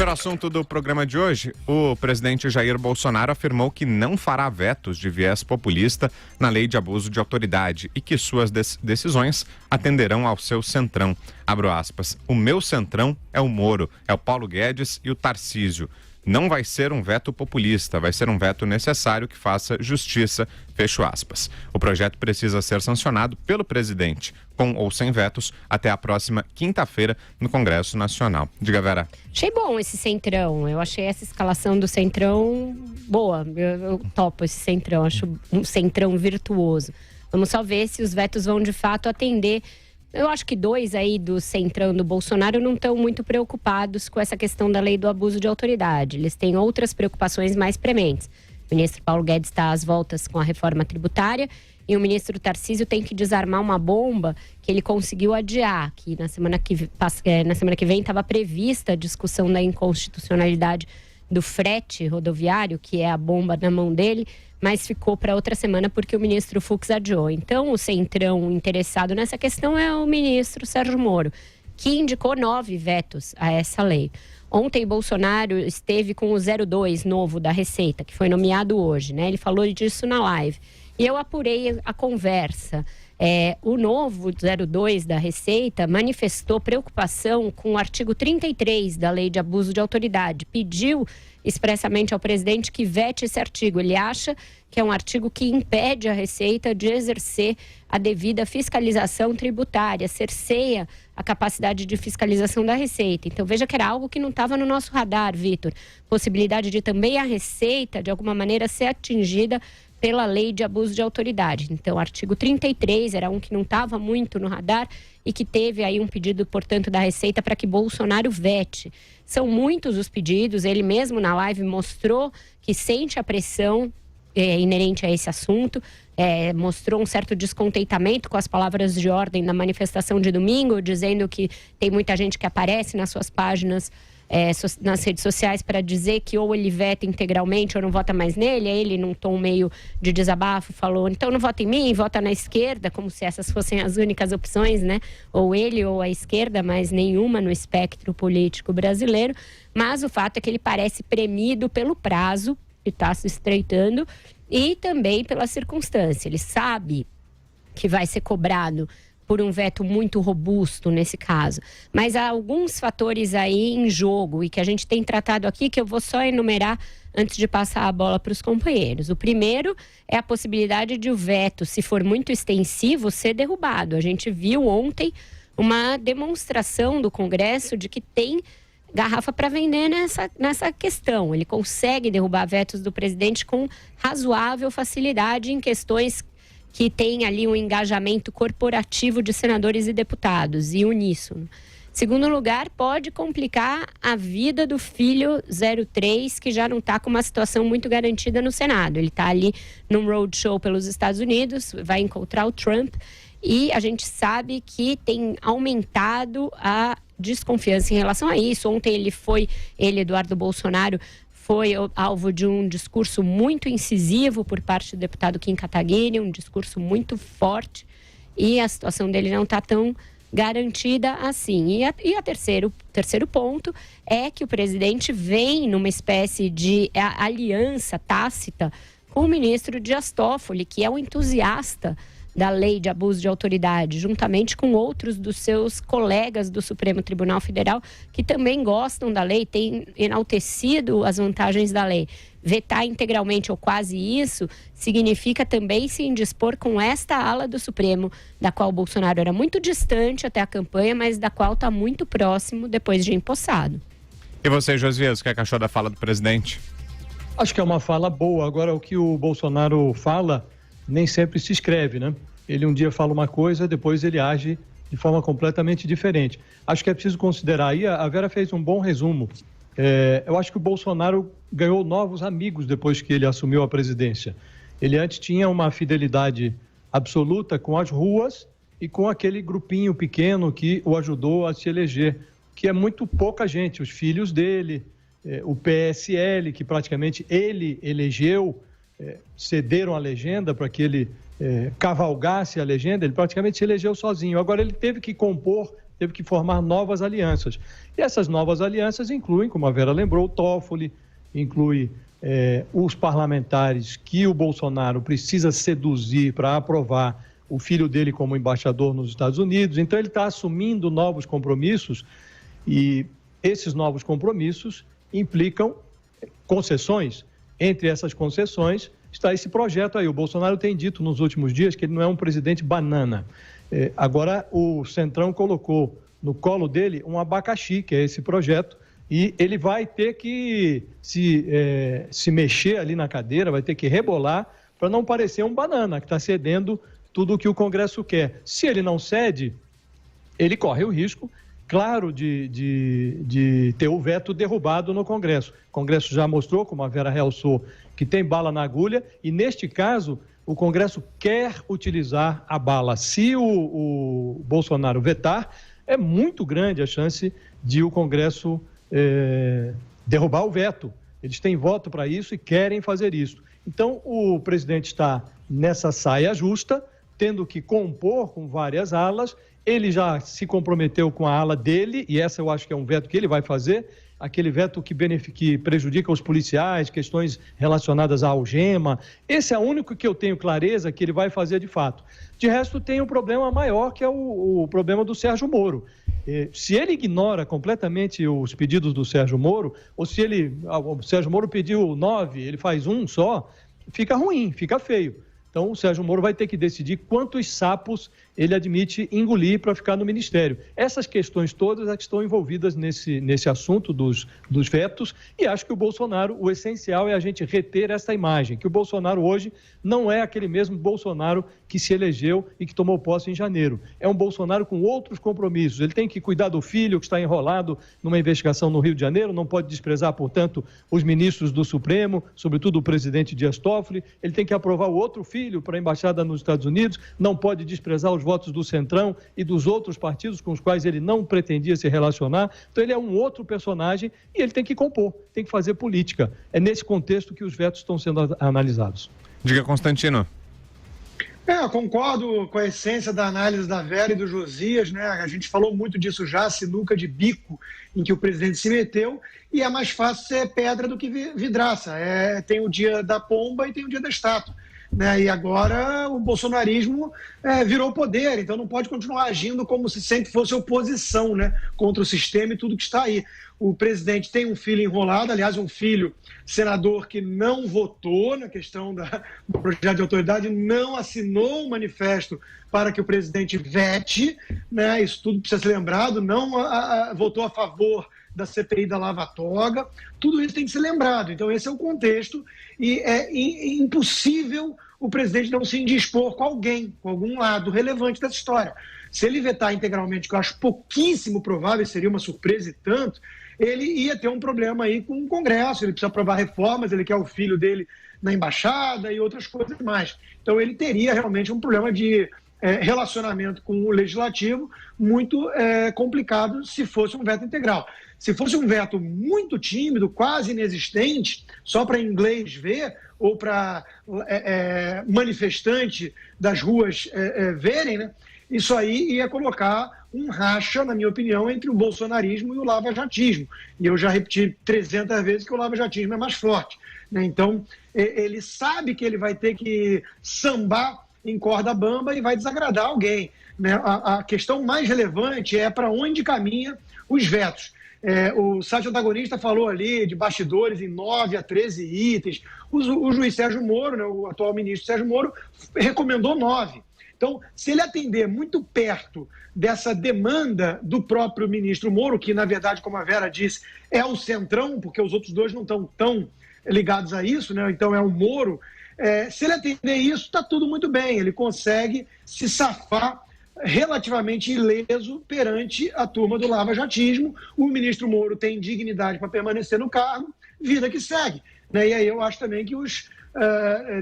Primeiro assunto do programa de hoje, o presidente Jair Bolsonaro afirmou que não fará vetos de viés populista na lei de abuso de autoridade e que suas decisões atenderão ao seu centrão. Abro aspas, o meu centrão é o Moro, é o Paulo Guedes e o Tarcísio. Não vai ser um veto populista, vai ser um veto necessário que faça justiça, fecho aspas. O projeto precisa ser sancionado pelo presidente, com ou sem vetos, até a próxima quinta-feira no Congresso Nacional. Diga, Vera. Achei bom esse centrão, eu achei essa escalação do centrão boa, eu topo esse centrão, acho um centrão virtuoso. Vamos só ver se os vetos vão de fato atender. Eu acho que dois aí do centrão do Bolsonaro não estão muito preocupados com essa questão da lei do abuso de autoridade. Eles têm outras preocupações mais prementes. O ministro Paulo Guedes está às voltas com a reforma tributária e o ministro Tarcísio tem que desarmar uma bomba que ele conseguiu adiar, que na semana que vem estava prevista a discussão da inconstitucionalidade do frete rodoviário, que é a bomba na mão dele, mas ficou para outra semana porque o ministro Fux adiou. Então, o centrão interessado nessa questão é o ministro Sérgio Moro, que indicou 9 vetos a essa lei. Ontem, Bolsonaro esteve com o 02 novo da Receita, que foi nomeado hoje, né? Ele falou disso na live. E eu apurei a conversa. O novo 02 da Receita manifestou preocupação com o artigo 33 da Lei de Abuso de Autoridade. Pediu expressamente ao presidente que vete esse artigo. Ele acha que é um artigo que impede a Receita de exercer a devida fiscalização tributária, cerceia a capacidade de fiscalização da Receita. Então, veja que era algo que não estava no nosso radar, Vitor. Possibilidade de também a Receita, de alguma maneira, ser atingida pela lei de abuso de autoridade. Então, o artigo 33 era um que não estava muito no radar e que teve aí um pedido, portanto, da Receita para que Bolsonaro vete. São muitos os pedidos, ele mesmo na live mostrou que sente a pressão inerente a esse assunto, mostrou um certo descontentamento com as palavras de ordem na manifestação de domingo, dizendo que tem muita gente que aparece nas suas páginas nas redes sociais para dizer que ou ele veta integralmente ou não vota mais nele. Aí ele, num tom meio de desabafo, falou, então não vota em mim, vota na esquerda, como se essas fossem as únicas opções, né? Ou ele ou a esquerda, mas nenhuma no espectro político brasileiro. Mas o fato é que ele parece premido pelo prazo que está se estreitando e também pela circunstância. Ele sabe que vai ser cobrado por um veto muito robusto nesse caso. Mas há alguns fatores aí em jogo e que a gente tem tratado aqui, que eu vou só enumerar antes de passar a bola para os companheiros. O primeiro é a possibilidade de o veto, se for muito extensivo, ser derrubado. A gente viu ontem uma demonstração do Congresso de que tem garrafa para vender nessa questão. Ele consegue derrubar vetos do presidente com razoável facilidade em questões que tem ali um engajamento corporativo de senadores e deputados, e uníssono. Segundo lugar, pode complicar a vida do filho 03, que já não está com uma situação muito garantida no Senado. Ele está ali num roadshow pelos Estados Unidos, vai encontrar o Trump, e a gente sabe que tem aumentado a desconfiança em relação a isso. Ontem Eduardo Bolsonaro, foi alvo de um discurso muito incisivo por parte do deputado Kim Kataguiri, um discurso muito forte, e a situação dele não está tão garantida assim. E o terceiro ponto é que o presidente vem numa espécie de aliança tácita com o ministro Dias Toffoli, que é um entusiasta da lei de abuso de autoridade, juntamente com outros dos seus colegas do Supremo Tribunal Federal, que também gostam da lei, têm enaltecido as vantagens da lei. Vetar integralmente ou quase isso significa também se indispor com esta ala do Supremo, da qual o Bolsonaro era muito distante até a campanha, mas da qual está muito próximo depois de empossado. E você, Josias, o que achou da fala do presidente? Acho que é uma fala boa. Agora, o que o Bolsonaro fala nem sempre se escreve, né? Ele um dia fala uma coisa, depois ele age de forma completamente diferente. Acho que é preciso considerar aí, a Vera fez um bom resumo. Eu acho que o Bolsonaro ganhou novos amigos depois que ele assumiu a presidência. Ele antes tinha uma fidelidade absoluta com as ruas e com aquele grupinho pequeno que o ajudou a se eleger, que é muito pouca gente, os filhos dele, o PSL, que praticamente ele elegeu, cederam a legenda para que ele cavalgasse a legenda, ele praticamente se elegeu sozinho. Agora ele teve que compor teve que formar novas alianças. E essas novas alianças incluem, como a Vera lembrou, o Toffoli, inclui os parlamentares que o Bolsonaro precisa seduzir para aprovar o filho dele como embaixador nos Estados Unidos. Então, ele está assumindo novos compromissos e esses novos compromissos implicam concessões. Entre essas concessões está esse projeto aí. O Bolsonaro tem dito nos últimos dias que ele não é um presidente banana. Agora, o Centrão colocou no colo dele um abacaxi, que é esse projeto, e ele vai ter que se mexer ali na cadeira, vai ter que rebolar para não parecer um banana que está cedendo tudo o que o Congresso quer. Se ele não cede, ele corre o risco, claro, de ter o veto derrubado no Congresso. O Congresso já mostrou, como a Vera realçou, que tem bala na agulha e, neste caso, o Congresso quer utilizar a bala. Se o Bolsonaro vetar, é muito grande a chance de o Congresso derrubar o veto. Eles têm voto para isso e querem fazer isso. Então, o presidente está nessa saia justa, tendo que compor com várias alas. Ele já se comprometeu com a ala dele, e essa eu acho que é um veto que ele vai fazer, aquele veto que prejudica os policiais, questões relacionadas à algema. Esse é o único que eu tenho clareza que ele vai fazer de fato. De resto, tem um problema maior, que é o problema do Sérgio Moro. Se ele ignora completamente os pedidos do Sérgio Moro, ou se o Sérgio Moro pediu 9, ele faz um só, fica ruim, fica feio. Então, o Sérgio Moro vai ter que decidir quantos sapos ele admite engolir para ficar no Ministério. Essas questões todas é que estão envolvidas nesse assunto dos vetos, e acho que o Bolsonaro, o essencial é a gente reter essa imagem, que o Bolsonaro hoje não é aquele mesmo Bolsonaro que se elegeu e que tomou posse em janeiro. É um Bolsonaro com outros compromissos. Ele tem que cuidar do filho que está enrolado numa investigação no Rio de Janeiro, não pode desprezar, portanto, os ministros do Supremo, sobretudo o presidente Dias Toffoli. Ele tem que aprovar o outro filho para a embaixada nos Estados Unidos, não pode desprezar os votos do Centrão e dos outros partidos com os quais ele não pretendia se relacionar. Então, ele é um outro personagem e ele tem que compor, tem que fazer política. É nesse contexto que os vetos estão sendo analisados. Diga, Constantino. Eu concordo com a essência da análise da Vera e do Josias, né? A gente falou muito disso já, sinuca de bico em que o presidente se meteu, e é mais fácil ser pedra do que vidraça. Tem o dia da pomba e tem o dia da estátua. Né? E agora o bolsonarismo virou poder, então não pode continuar agindo como se sempre fosse oposição, né? Contra o sistema e tudo que está aí. O presidente tem um filho enrolado, aliás, um filho senador que não votou na questão do projeto de autoridade, não assinou o manifesto para que o presidente vete, né? Isso tudo precisa ser lembrado, não votou a favor da CPI da Lava Toga, tudo isso tem que ser lembrado. Então esse é o contexto e é impossível o presidente não se indispor com alguém, com algum lado relevante dessa história. Se ele vetar integralmente, que eu acho pouquíssimo provável, seria uma surpresa e tanto, ele ia ter um problema aí com o Congresso, ele precisa aprovar reformas, ele quer o filho dele na embaixada e outras coisas mais. Então ele teria realmente um problema de relacionamento com o Legislativo muito complicado se fosse um veto integral. Se fosse um veto muito tímido, quase inexistente, só para inglês ver ou para manifestante das ruas verem, né? Isso aí ia colocar um racha, na minha opinião, entre o bolsonarismo e o lavajatismo. E eu já repeti 300 vezes que o lavajatismo é mais forte, né? Então, ele sabe que ele vai ter que sambar em corda bamba e vai desagradar alguém, né? A questão mais relevante é para onde caminha os vetos. O site antagonista falou ali de bastidores em 9 a 13 itens. O juiz Sérgio Moro, né, o atual ministro Sérgio Moro, recomendou 9. Então, se ele atender muito perto dessa demanda do próprio ministro Moro, que, na verdade, como a Vera disse, é o centrão, porque os outros dois não estão tão ligados a isso, né? Então é o Moro. Se ele atender isso, está tudo muito bem. Ele consegue se safar relativamente ileso perante a turma do lavajatismo. O ministro Moro tem dignidade para permanecer no cargo, vida que segue, né? E aí eu acho também que os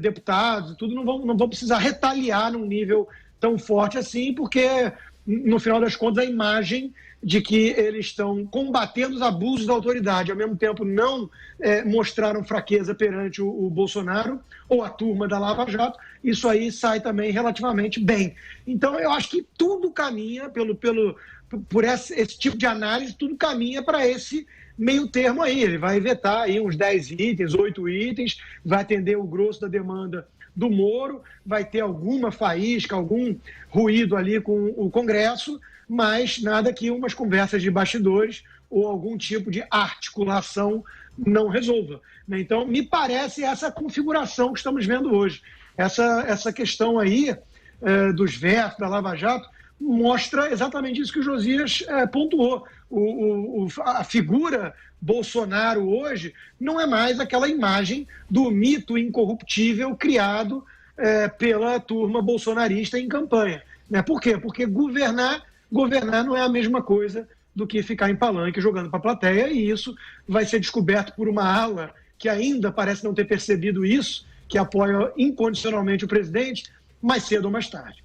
deputados e tudo não vão precisar retaliar num nível tão forte assim, porque no final das contas a imagem de que eles estão combatendo os abusos da autoridade, ao mesmo tempo não mostraram fraqueza perante o Bolsonaro ou a turma da Lava Jato, isso aí sai também relativamente bem. Então eu acho que tudo caminha por esse tipo de análise, tudo caminha para esse meio termo aí. Ele vai vetar aí uns 10 itens, 8 itens, vai atender o grosso da demanda do Moro, vai ter alguma faísca, algum ruído ali com o Congresso, mas nada que umas conversas de bastidores ou algum tipo de articulação não resolva. Então, me parece essa configuração que estamos vendo hoje. Essa questão aí dos vetos, da Lava Jato, mostra exatamente isso que o Josias pontuou. A figura Bolsonaro hoje não é mais aquela imagem do mito incorruptível criado pela turma bolsonarista em campanha. Por quê? Porque governar não é a mesma coisa do que ficar em palanque jogando para a plateia, e isso vai ser descoberto por uma ala que ainda parece não ter percebido isso, que apoia incondicionalmente o presidente, mais cedo ou mais tarde.